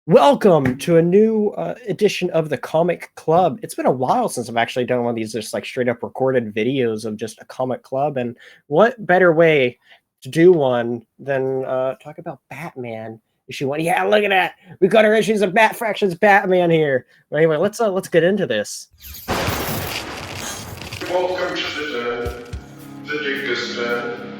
Welcome to a new edition of the Comic Club. It's been a while since I've actually done one of these just like straight up recorded videos of just a comic club. And what better way to do one than talk about Batman issue one? Yeah, look at that. We got our issues of Bat Fractions Batman here. But anyway, let's get into this. Welcome to the Dingus Den.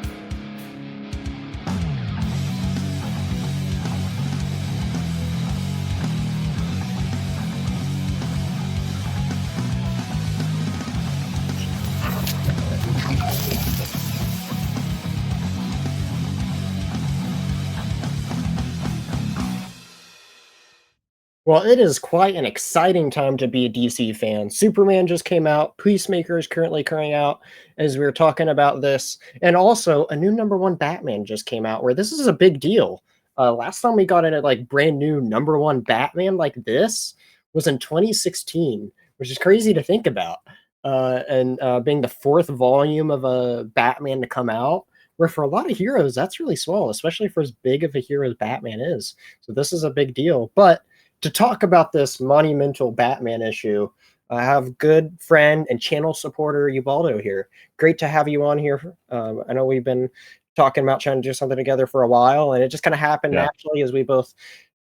Well, it is quite an exciting time to be a DC fan. Superman just came out. Peacemaker is currently coming out as we were talking about this. And also, a new #1 Batman just came out, where this is a big deal. Last time we got a like brand new #1 Batman like this was in 2016, which is crazy to think about. And being the fourth volume of a Batman to come out, where for a lot of heroes, that's really small, especially for as big of a hero as Batman is. So this is a big deal. But to talk about this monumental Batman issue, I have good friend and channel supporter Ubaldo here. Great to have you on here. I know we've been talking about trying to do something together for a while, and it just kind of happened naturally as we both.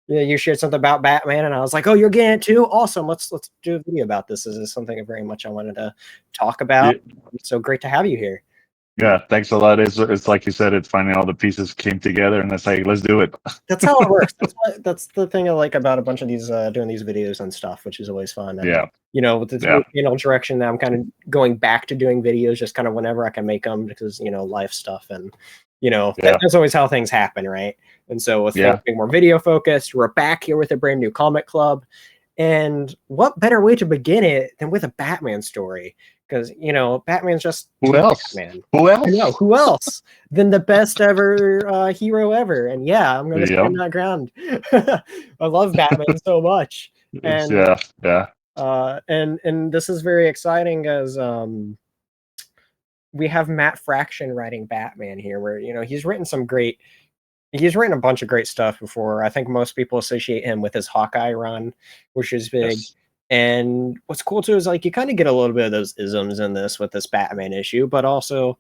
You shared something about Batman, and I was like, "Oh, you're getting it too? Awesome! Let's do a video about this. This is something very much I wanted to talk about. So great to have you here." Yeah, thanks a lot. It's like you said, it's finally all the pieces came together, and it's like, let's do it. That's how it works. That's the thing I like about a bunch of these doing these videos and stuff, which is always fun. And, Yeah. with the channel direction that I'm kind of going back to doing videos just kind of whenever I can make them because life stuff and that's always how things happen, right? And so with things being more video focused, we're back here with a brand new comic club. And what better way to begin it than with a Batman story? Because Batman's just Who else? Batman. Who else? No, who else than the best ever hero ever? And yeah, I'm gonna stand that ground. I love Batman so much, and and this is very exciting as we have Matt Fraction writing Batman here, where he's written a bunch of great stuff before. I think most people associate him with his Hawkeye run, which is big. Yes. And what's cool too is like you kind of get a little bit of those isms in this with this Batman issue, but also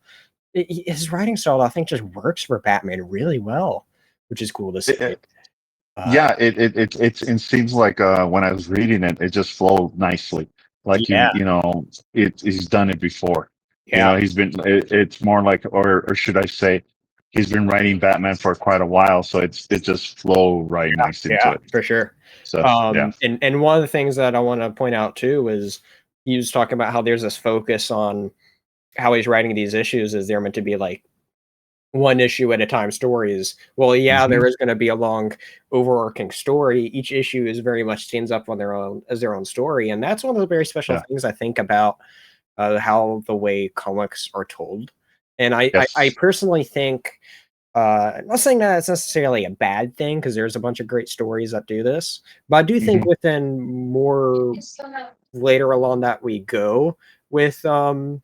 his writing style I think just works for Batman really well, which is cool to see. It seems like when I was reading it, it just flowed nicely. Like he's done it before. Yeah. He's been. It's more like, or should I say, he's been writing Batman for quite a while, so it just flow right nice into it. For sure. So and one of the things that I want to point out too is he was talking about how there's this focus on how he's writing these issues is they're meant to be like one issue at a time stories. Well, there is going to be a long overarching story. Each issue is very much stands up on their own as their own story, and that's one of the very special things I think about how the way comics are told. And I personally think. I'm not saying that it's necessarily a bad thing because there's a bunch of great stories that do this, but I do think within more later along that we go with the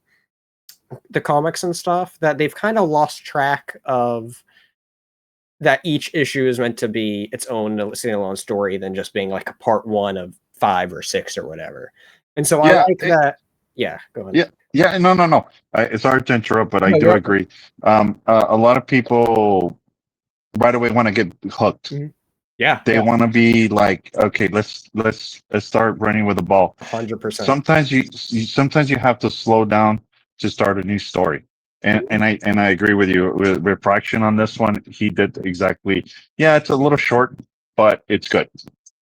comics and stuff that they've kind of lost track of that each issue is meant to be its own standalone story than just being like a part 1 of 5 or 6 or whatever. And so I like that. Yeah, go ahead. Yeah, no. It's hard to interrupt, but I do agree. A lot of people right away want to get hooked. Yeah, they want to be like, okay, let's start running with the ball. 100%. Sometimes you have to slow down to start a new story. And I agree with you with Fraction on this one. He did exactly. Yeah, it's a little short, but it's good.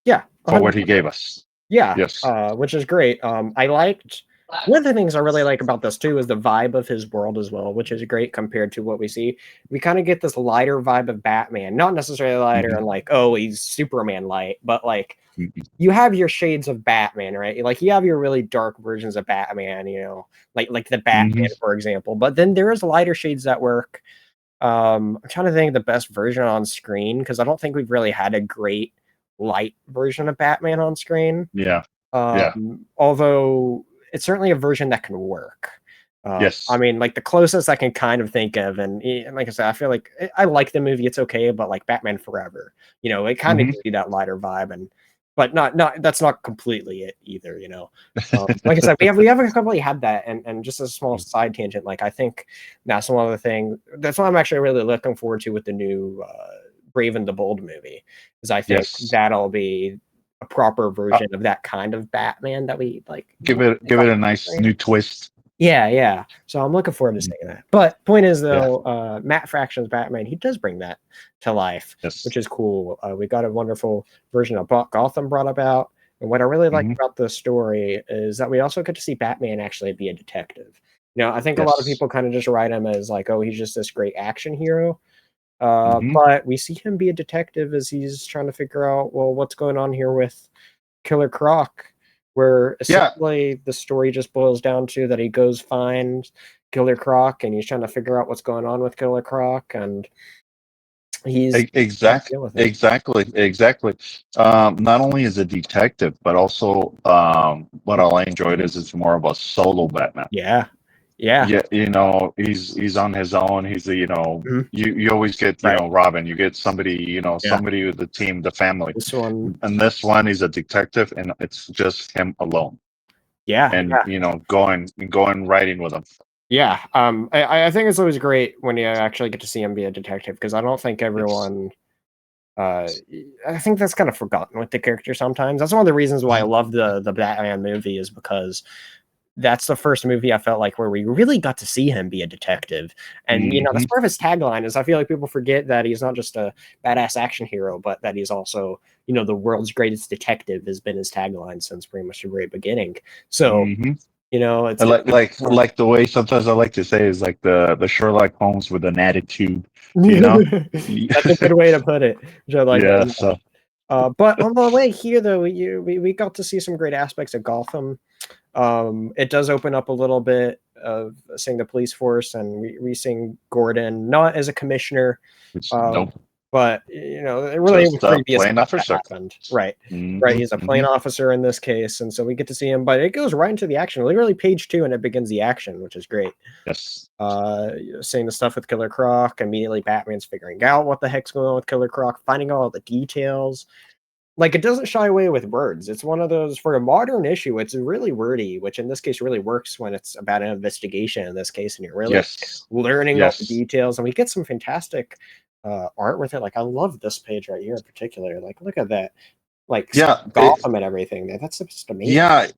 Yeah, 100%. For what he gave us. Yeah. Yes. Which is great. I liked. One of the things I really like about this too is the vibe of his world as well, which is great compared to what we see. We kind of get this lighter vibe of Batman, not necessarily lighter and like, oh, he's Superman light, but like you have your shades of Batman, right? Like you have your really dark versions of Batman, like the Batman, for example. But then there is lighter shades that work. I'm trying to think of the best version on screen because I don't think we've really had a great light version of Batman on screen. Yeah. Although it's certainly a version that can work. I Yes. mean, like the closest I can kind of think of, and like I said, I feel like I like the movie. It's okay, but like Batman Forever, it kind of Hmm. gives you that lighter vibe, but not that's not completely it either. Like I said, we haven't completely had that, and just a small side tangent. Like I think that's one of the things. That's what I'm actually really looking forward to with the new Brave and the Bold movie, is I think Yes. that'll be a proper Uh, version of that kind of Batman that we like. give it a nice new twist. Yeah, yeah. So I'm looking forward to Mm. seeing that. But point is Yeah. though, Matt Fraction's Batman, he does bring that to life, which Yes. is cool. We got a wonderful version of Gotham brought about. And what I really like Hmm. about this story is that we also get to see Batman actually be a detective. I think a lot of Yes. people kind of just write him as like, oh, he's just this great action hero. Hmm. But we see him be a detective as he's trying to figure out, well, what's going on here with Killer Croc, where Yeah. essentially the story just boils down to that he goes find Killer Croc and he's trying to figure out what's going on with Killer Croc and he's trying to Exactly. deal with it. Exactly. Not only is a detective, but also what I enjoyed is it's more of a solo Batman. Yeah. Yeah. Yeah, he's on his own. He's the Mhm. you always get Right. Robin. You get somebody Yeah. somebody with the team, the family. This one. And this one, he's a detective, and it's just him alone. Yeah. And Yeah. going riding with him. Yeah. I think it's always great when you actually get to see him be a detective because I don't think Yes. everyone uh I think that's kind of forgotten with the character sometimes. That's one of the reasons why I love the Batman movie is because that's the first movie I felt like where we really got to see him be a detective. And that's Hmm. part of his tagline is I feel like people forget that he's not just a badass action hero, but that he's also, the world's greatest detective has been his tagline since pretty much the very beginning. So, Hmm. it's I it's yeah. like the way sometimes I like to say is like the Sherlock Holmes with an attitude. You know. That's a good way to put it, which I like very Yeah. much. So But on the way here, though, we got to see some great aspects of Gotham. It does open up a little bit of seeing the police force and we seeing Gordon not as a commissioner, it's um, nope. but really Just with a previous plain stuff that officer. happened, right? Right, Hmm. he's a plain Hmm. officer in this case, and so we get to see him, but it goes right into the action. Literally page 2, and it begins the action, which is great. Yes. Seeing the stuff with Killer Croc, immediately Batman's figuring out what the heck's going on with Killer Croc, finding out all the details. Like, it doesn't shy away with words. It's one of those for a modern issue, it's really wordy, which in this case really works when it's about an investigation in this case, and you're really Yes. learning all the Yes. details, and we get some fantastic art with it. Like, I love this page right here in particular. Like, look at that. Like, Yeah. Gotham and everything. That's just amazing. Yeah,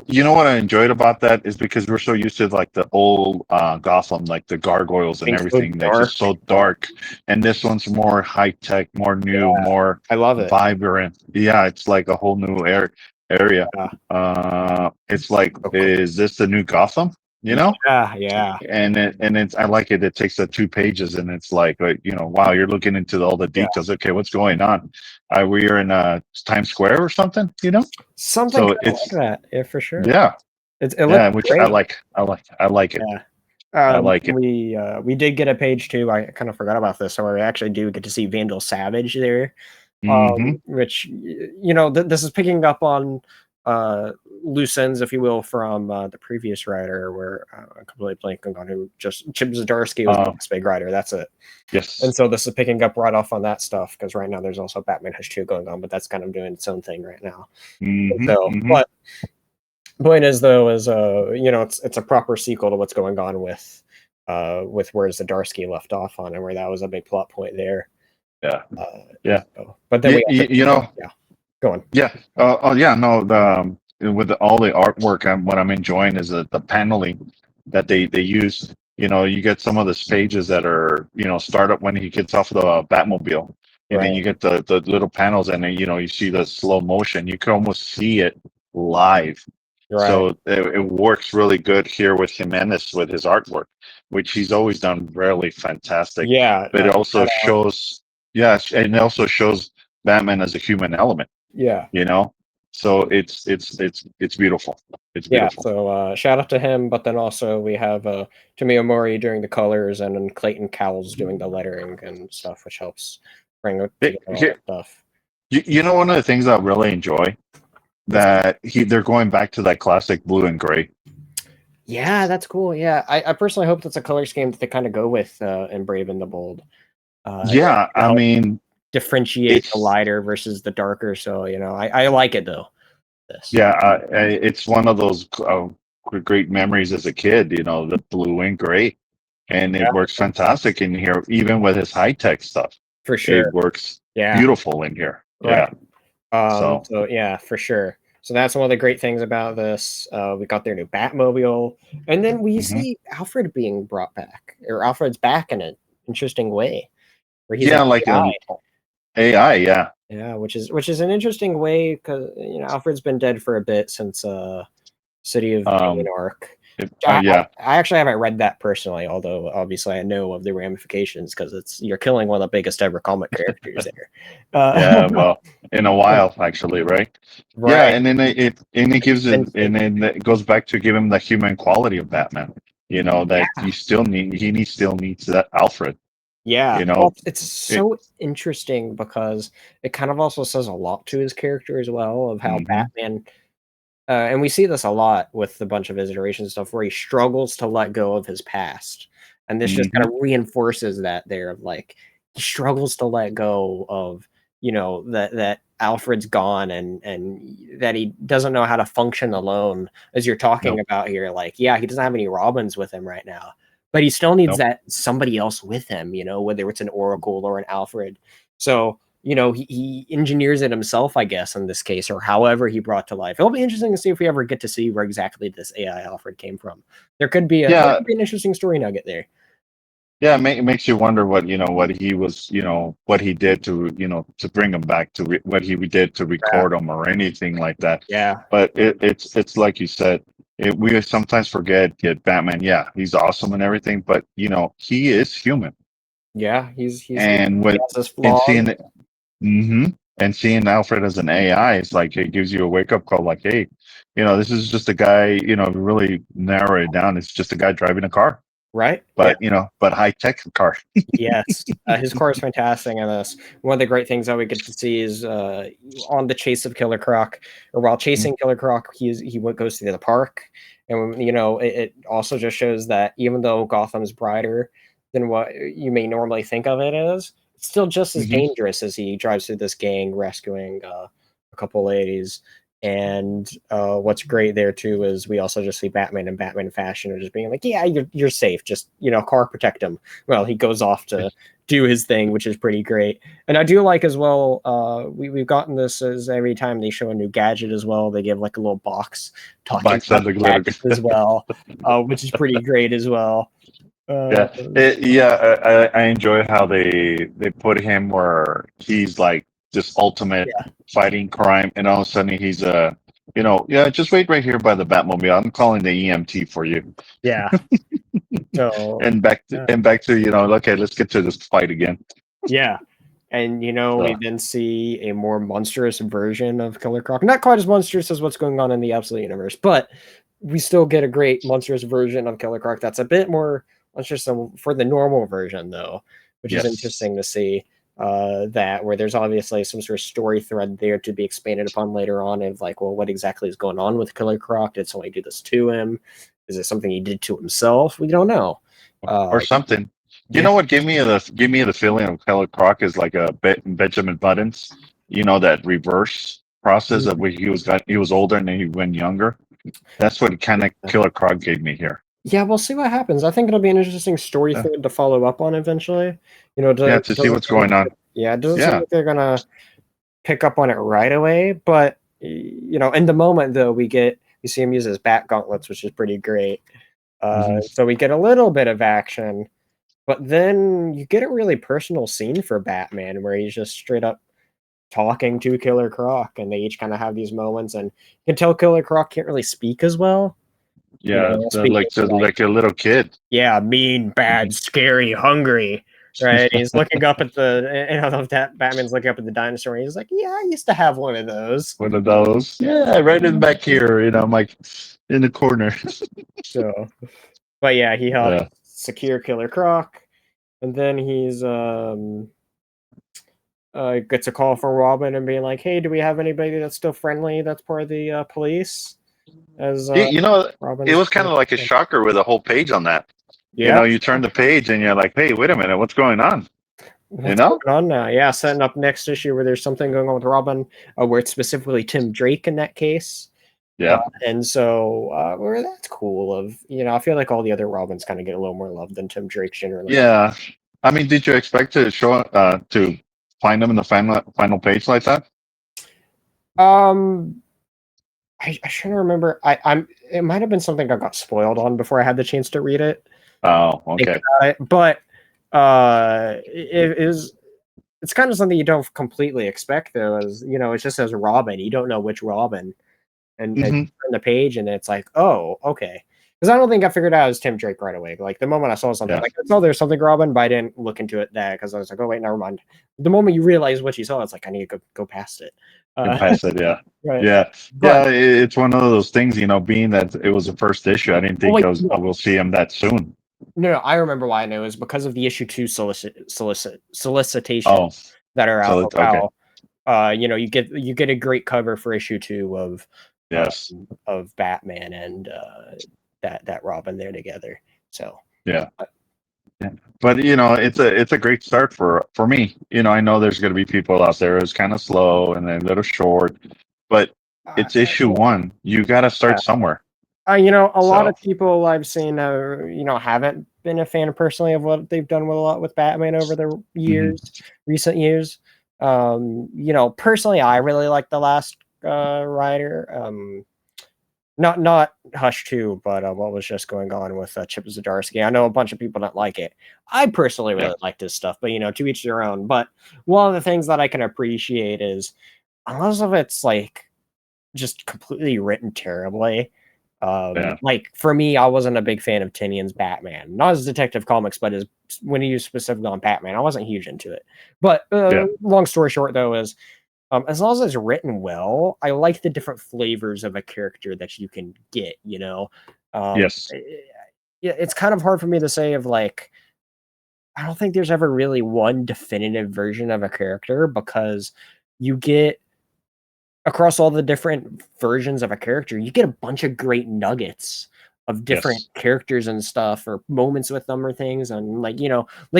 you know what I enjoyed about that is because we're so used to like the old Gotham, like the gargoyles and Being so everything that's dark. just so dark, and this one's more high tech, more new, Yeah, more I love it. vibrant. Yeah, it's like a whole new area. Yeah. It's like, So cool. is this the new Gotham? You know? Yeah, yeah, And it's I like it. It takes 2 pages, and it's like wow, you're looking into all the yeah. details. Okay, what's going on? We are in Times Square or something, Something So kind of like it's that. Yeah, for sure. yeah. It looks Yeah, which I great. like. I like it. Yeah. I like it. We did get a page 2. I kind of forgot about this, so we actually do get to see Vandal Savage there, Hmm. which this is picking up on loose ends, if you will, from the previous writer, where I'm completely blanking on who just Chip Zdarsky was the Uh, next big writer. That's it. And yes. so this is picking up right off on that stuff because right now there's also Batman Hush 2 going on, but that's kind of doing its own thing right now. Hmm. So, Hmm. but point is though is it's a proper sequel to what's going on with where Zdarsky left off on and where that was a big plot point there. Yeah. And Yeah. so, but then we also You know. yeah, go on. Yeah. Oh, yeah. No. With all the artwork, what I'm enjoying is the paneling that they use. You get some of the pages that are start up when he gets off the Batmobile, and then Right, you get the little panels, and then you see the slow motion. You can almost see it live. right. So it works really good here with Jimenez with his artwork, which he's always done really fantastic. Yeah, But it also shows, yes, and it also shows Batman as a human element. yeah, You know, so it's beautiful. It's yeah. beautiful. So shout out to him, but then also we have Tomio Mori doing the colors and then Clayton Cowles doing the lettering and stuff, which helps bring it Here, together all here, that stuff. one of the things I really enjoy What's that they're going back to that classic blue and gray. Yeah, that's cool. Yeah, I personally hope that's a color scheme that they kind of go with in Brave and the Bold. Yeah, To I help mean, differentiate the it's lighter versus the darker. So I like it though. This. yeah, it's one of those great memories as a kid. The blue and gray, and it Yeah, works fantastic in here, even with his high tech stuff. for It sure. works Yeah, beautiful in here. right. Yeah. So. So yeah, for sure. So that's one of the great things about this. We got their new Batmobile, and then we Mhm. see Alfred being brought back, or Alfred's back in an interesting way, where he's an Yeah, like AI. AI. Yeah. Yeah, which is an interesting way because Alfred's been dead for a bit since City of Pain Um. arc. I Yeah. actually haven't read that personally, although obviously I know of the ramifications because you're killing one of the biggest ever comic characters there. Yeah. Well, in a while, actually, right? Yeah, Right. and then it gives it, Vincent. and then it goes back to give him the human quality of Batman. Yeah. That still needs that Alfred. Yeah. You Well, know, it's it. so interesting because it kind of also says a lot to his character as well of how Hmm. Batman and we see this a lot with a bunch of his iterations stuff where he struggles to let go of his past. And this just kind Hmm. of reinforces that there of like he struggles to let go of, that Alfred's gone and that he doesn't know how to function alone as you're talking Nope. about here. Like, yeah, he doesn't have any Robins with him right now, but he still needs Nope. that somebody else with him, whether it's an Oracle or an Alfred. So he engineers it himself, I guess, in this case, or however he brought to life. It'll be interesting to see if we ever get to see where exactly this AI Alfred came from. There Yeah. could be an interesting story nugget there. Yeah, it makes you wonder what he was, what he did to, to bring him back, what he did to Yeah. record him or anything like that. Yeah. But it's like you said, we sometimes forget that Batman, yeah, he's awesome and everything, but he is human, Yeah. He's human. and He with has his and flaws. seeing it, hmm and seeing Alfred as an AI, it's like it gives you a wake up call, like, hey, this is just a guy, really narrow it down, it's just a guy driving a car, Right? Yeah. but high tech car. Yes, his car is fantastic in this. One of the great things that we get to see is on the chase of Killer Croc, or while chasing Killer Croc, goes to the park, and it also just shows that even though Gotham's brighter than what you may normally think of it as, it's still just as Hmm. dangerous as he drives through this gang rescuing a couple ladies. And what's great there too is we also just see Batman in Batman fashion, of just being like, "Yeah, you're safe. Just car protect him." Well, he goes off to do his thing, which is pretty great. And I do like as well, we've gotten this as every time they show a new gadget as well, they give like a little box talking Box about of the the glitter. gadgets as well, which is pretty great as well. Yeah, So, I enjoy how they put him where he's like this ultimate yeah, fighting crime, and all of a sudden he's yeah, just wait right here by the Batmobile. I'm calling the EMT for you, yeah. So, yeah. and back to okay, let's get to this fight again. Yeah. And we So then see a more monstrous version of Killer Croc. Not quite as monstrous as what's going on in the Absolute Universe, but we still get a great monstrous version of Killer Croc that's a bit more monstrous than for the normal version, though, which is yes, interesting to see. That where there's obviously some sort of story thread there to be expanded upon later on of like, well, what exactly is going on with Killer Croc? Did somebody do this to him? Is it something he did to himself? We don't know. or Uh, something. You yeah. know what gave me the feeling of Kelly Croc is like a Benjamin Buttons. That reverse process of where he was older and then he went younger. That's what kind of Killer Croc gave me here. Yeah, we'll see what happens. I think it'll be an interesting story Yeah, thread to follow up on eventually. yeah, to see Doesn't what's seem going on. yeah, it doesn't seem Yeah. like they're gonna pick up on it right away. But in the moment though, we see him use his bat gauntlets, which is pretty great. Hmm. So we get a little bit of action, but then you get a really personal scene for Batman where he's just straight up talking to Killer Croc, and they each kind of have these moments, and you can tell Killer Croc can't really speak as well. Yeah, Speaking like like a little kid. yeah, mean, bad, scary, hungry, right? He's looking up at I don't know if that Batman's looking up at the dinosaur. And he's like, "Yeah, I used to have one of those." One of those. Yeah, right in back here. I'm like in the corner. So, but yeah, he helps Yeah. secure Killer Croc, and then he's gets a call from Robin and being like, "Hey, do we have anybody that's still friendly? That's part of the police?" as You know, it Robin's. was kind of like a shocker with a whole page on that. You Yeah, know, you turn the page and you're like, hey, wait a minute, what's going on? You what's know? going on now? Yeah, setting up next issue where there's something going on with Robin, where it's specifically Tim Drake in that case. Yeah. And so, where that's cool. I feel like all the other Robins kind of get a little more love than Tim Drake generally. Yeah. I mean, did you expect to to find them in the final page like that? Um, I shouldn't remember. It might have been something I got spoiled on before I had the chance to read it. Oh, Think okay. about it, but it is. It's kind of something you don't completely expect, though. As it just says Robin. You don't know which Robin, and Hmm. turn the page, and it's like, oh, okay. Because I don't think I figured out it was Tim Drake right away. Like the moment I saw something, Yeah. like I saw there's something Robin, but I didn't look into it there because I was like, oh wait, never mind. The moment you realize what you saw, it's like I need to go past it. Can pass it. Yeah. Right. Yeah. But Yeah. It's one of those things, being that it was the first issue, I didn't oh think wait, I will see him that soon. no, I remember why I knew. It was because of the issue 2 solicitation Oh, that are out so of it's okay. how you get a great cover for issue 2 Yes. of Batman and that Robin there together. So Yeah. Yeah. But it's a great start for me. I know there's going to be people out there who's kind of slow and then a little short, but uh, it's issue one. You got to yeah. start somewhere. A lot So, of people I've seen, haven't been a fan personally of what they've done with a lot with Batman over the mhm. recent years. Personally, I really like the last rider. Not Hush 2, but what was just going on with Chip Zdarsky. I know a bunch of people don't like it. I personally Yeah. really like this stuff, but to each their own. But one of the things that I can appreciate is unless of it's like just completely written terribly. Yeah. Like for me, I wasn't a big fan of Tinian's Batman, not as Detective Comics, but as when he was specifically on Batman, I wasn't huge into it. But Yeah. long story short, though, is as long as it's written well, I like the different flavors of a character that you can get. Yes. Yeah, it's kind of hard for me to say of like I don't think there's ever really one definitive version of a character because you get across all the different versions of a character, you get a bunch of great nuggets of different Yes. characters and stuff or moments with them or things. And like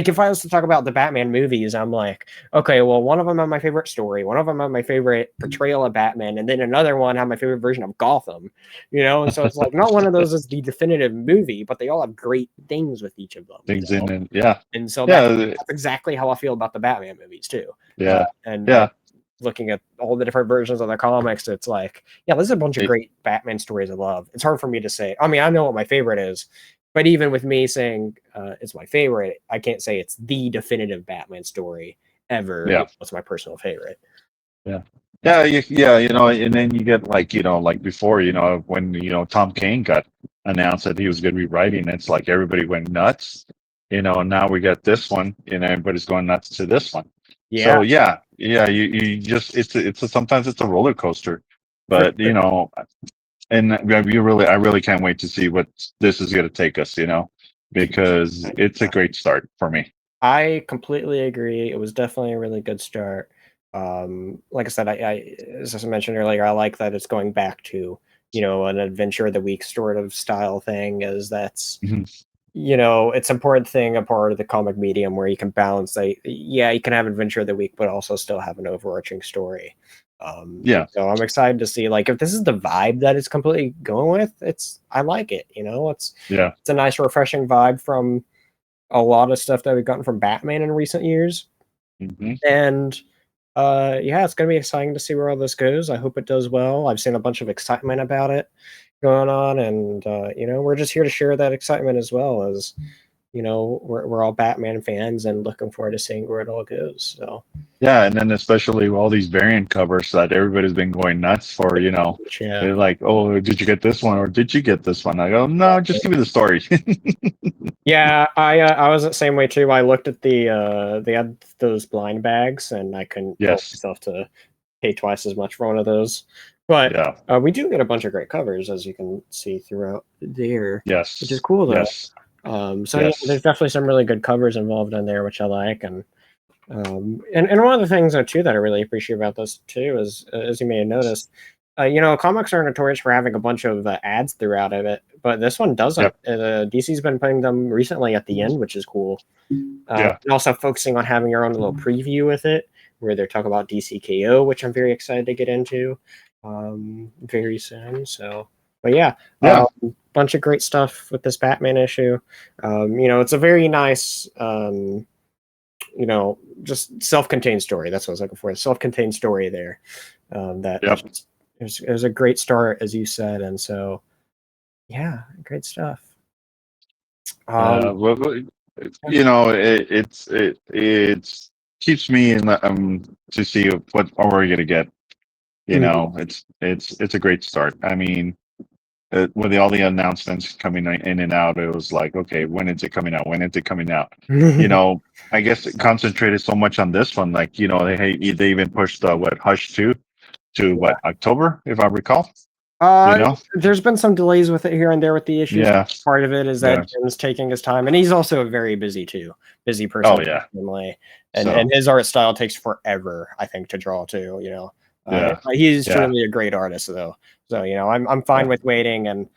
if I was to talk about the Batman movies, I'm like, okay, well, one of them had my favorite story, one of them had my favorite portrayal of Batman, and then another one had my favorite version of Gotham, and so it's like not one of those is the definitive movie, but they all have great things with each of them, Things in and and so yeah, that's exactly how I feel about the Batman movies too. yeah, And yeah. looking at all the different versions of the comics, it's like, yeah, there's a bunch of It, great Batman stories I love. It's hard for me to say. I mean, I know what my favorite is, but even with me saying it's my favorite, I can't say it's the definitive Batman story ever. yeah. It's my personal favorite. Yeah. Yeah, yeah, and then you get like, like before, when, Tom Kane got announced that he was going to be writing, it's like everybody went nuts, and now we got this one, and everybody's going nuts to this one. Yeah, So yeah, yeah, you just, sometimes it's a roller coaster, for but, sure. and I really can't wait to see what this is going to take us, because it's a great start for me. I completely agree. It was definitely a really good start. Like I said, as I mentioned earlier, I like that it's going back to an adventure of the week sort of style thing. As that's Mhm. it's important thing a part of the comic medium where you can balance yeah, you can have adventure of the week, but also still have an overarching story. And Yeah, so I'm excited to see like if this is the vibe that it's completely going with, I like it. yeah. It's a nice refreshing vibe from a lot of stuff that we've gotten from Batman in recent years. Hmm. And yeah, it's gonna be exciting to see where all this goes. I hope it does well. I've seen a bunch of excitement about it going on, and we're just here to share that excitement as well as we're all Batman fans and looking forward to seeing where it all goes. So Yeah, and then especially all these variant covers that everybody's been going nuts for, yeah, they're like, "Oh, did you get this one or did you get this one?" I go, "No, just give me the story." yeah. I was the same way too. I looked at they had those blind bags, and I couldn't pull Yes. myself to pay twice as much for one of those. But Yeah. we do get a bunch of great covers, as you can see throughout there, which is Yes. cool though. Yes. So yeah, there's Yes. definitely some really good covers involved in there, which I like, and one of the things too that I really appreciate about this too is, as you may have noticed, comics are notorious for having a bunch of ads throughout of it, but this one doesn't. Yep. DC's been putting them recently at the end, which is cool. Yeah. And also focusing on having your own little preview with it, where they're talking about DCKO, which I'm very excited to get into very soon. So, but yeah, Yeah. bunch of great stuff with this Batman issue. It's a very nice, just self-contained story. That's what I was looking for. A self-contained story there. That Yep. it was a great start, as you said, and so yeah, great stuff. Well, you know, it's keeps me in the, to see what we're gonna get. You know, it's a great start. I mean, with all the announcements coming in and out, it was like, okay, when is it coming out? When is it coming out? You know, I guess it concentrated so much on this one, like they even pushed what Hush 2 to what October, if I recall. You know, There's been some delays with it here and there with the issues. yeah, Part of it is that yeah. Jim's taking his time, and he's also very busy too. Busy person, Oh yeah. personally. So And his art style takes forever, I think, to draw too. yeah, He's yeah, truly a great artist, though. So I'm fine yeah. with waiting, and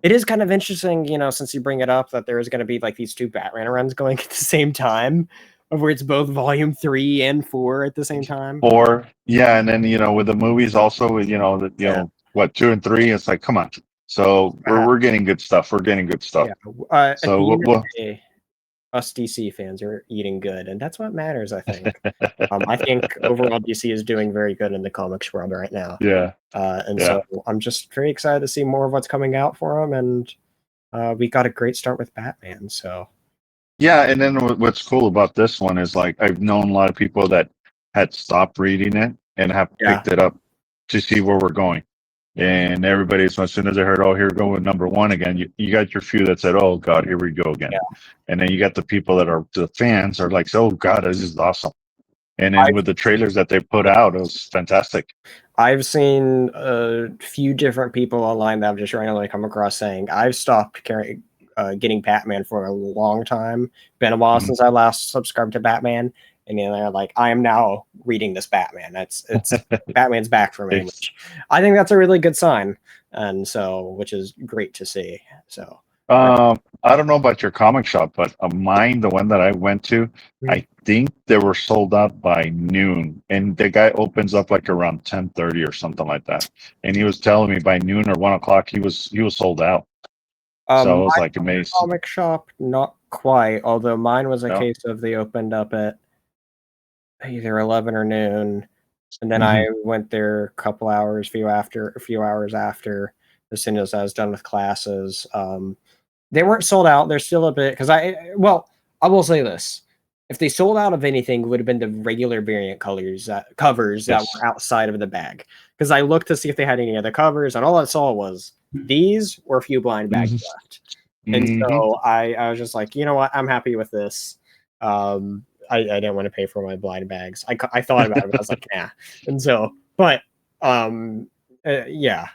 it is kind of interesting, since you bring it up, that there is going to be like these two Batman runs going at the same time, of where it's both volume 3 and 4 at the same time. Or yeah, and then with the movies also, Yeah. what 2 and 3, it's like, come on. So we're getting good stuff. We're getting good stuff. Yeah. At So the end of we'll, the day, us DC fans are eating good, and that's what matters, I think. I think overall DC is doing very good in the comics world right now. yeah, And yeah. so I'm just very excited to see more of what's coming out for them, and we got a great start with Batman, so Yeah, and then what's cool about this one is like I've known a lot of people that had stopped reading it and have yeah. picked it up to see where we're going. And everybody's as soon as they heard, oh, here going number 1 again, you got your few that said, oh God, here we go again. Yeah. And then you got the people that are the fans are like, oh God, this is awesome. And then with the trailers that they put out, it was fantastic. I've seen a few different people online that I've just randomly come across saying I've stopped getting Batman for a long time. Been a while since I last subscribed to Batman, and they're like, I am now reading this Batman. It's Batman's back for me, It's- which I think that's a really good sign, and so which is great to see. So I don't know about your comic shop, but mine, the one that I went to, I think they were sold out by noon, and the guy opens up like around 10:30 or something like that. And he was telling me by noon or 1 o'clock he was sold out. So I was my like amazed. comic shop, not quite. Although mine was a No. case of they opened up at either 11 or noon, and then I Mhm. went there a few hours after, as soon as I was done with classes. They weren't sold out. They're still a bit, because I will say this: if they sold out of anything, it would have been the regular variant covers that Yes. were outside of the bag. Because I looked to see if they had any other covers, and all I saw was these or a few blind bags Mhm. left. And Mhm. so I was just like, you know what, I'm happy with this. I didn't want to pay for my blind bags. I thought about it, but I was like, nah. And so, but yeah,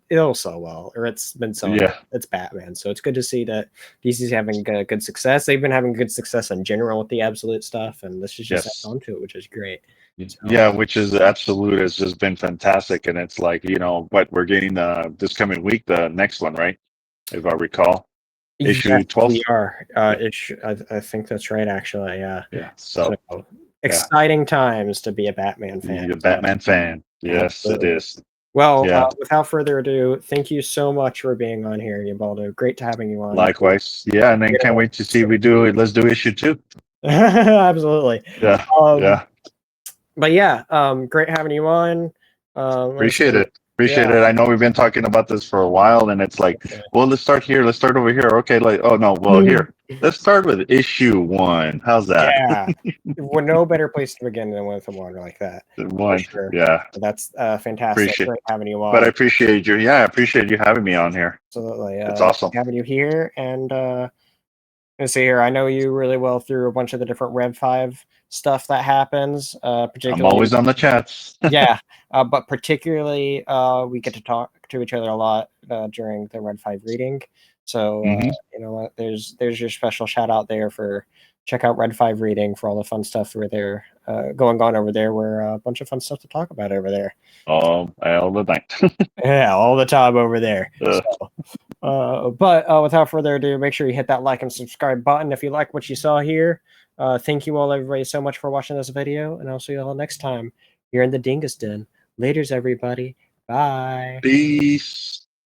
it'll sell well, or it's been selling. Yeah. It's Batman, so it's good to see that DC's having good success. They've been having good success in general with the absolute stuff, and this is just add Yes. on to it, which is great. So Yeah, which is absolute has just been fantastic, and it's like what we're getting this coming week, the next one, right? If I recall, yes, issue 12. we are. Yeah. I think that's right, actually. Yeah. Yeah. So So yeah, exciting times to be a Batman fan. you're a So Batman fan. Yes, it absolutely. is. Well, Yeah. without further ado, thank you so much for being on here, Ubaldo. Great to having you on. Likewise. Yeah, and then can't wait to see we do it. Let's do issue 2. Absolutely. Yeah. Um, Yeah. but yeah, great having you on. Let's Appreciate see. it. Appreciate Yeah. it. I know we've been talking about this for a while, and it's like, well, let's start here. Let's start over here. Okay, like, oh no, well, here. Let's start with issue 1. How's that? Yeah. Well, no better place to begin than with a water like that, for 1. sure. Yeah. That's fantastic. Appreciate. Great having you But I on. appreciate you. Yeah, I appreciate you having me on here. Absolutely. It's awesome. Having you here, and let's see here. I know you really well through a bunch of the different Rev 5 stuff that happens, I'm particularly. always on the chats. Yeah, but particularly, we get to talk to each other a lot during the Red 5 reading. So Hmm. you know what? There's your special shout out there for check out Red 5 Reading for all the fun stuff where they're going on over there. We're a bunch of fun stuff to talk about over there. All the night. Yeah, all the time over there. Uh. But without further ado, make sure you hit that like and subscribe button if you like what you saw here. Thank you all, everybody, so much for watching this video, and I'll see you all next time here in the Dingus Den. Laters, everybody. Bye. Peace.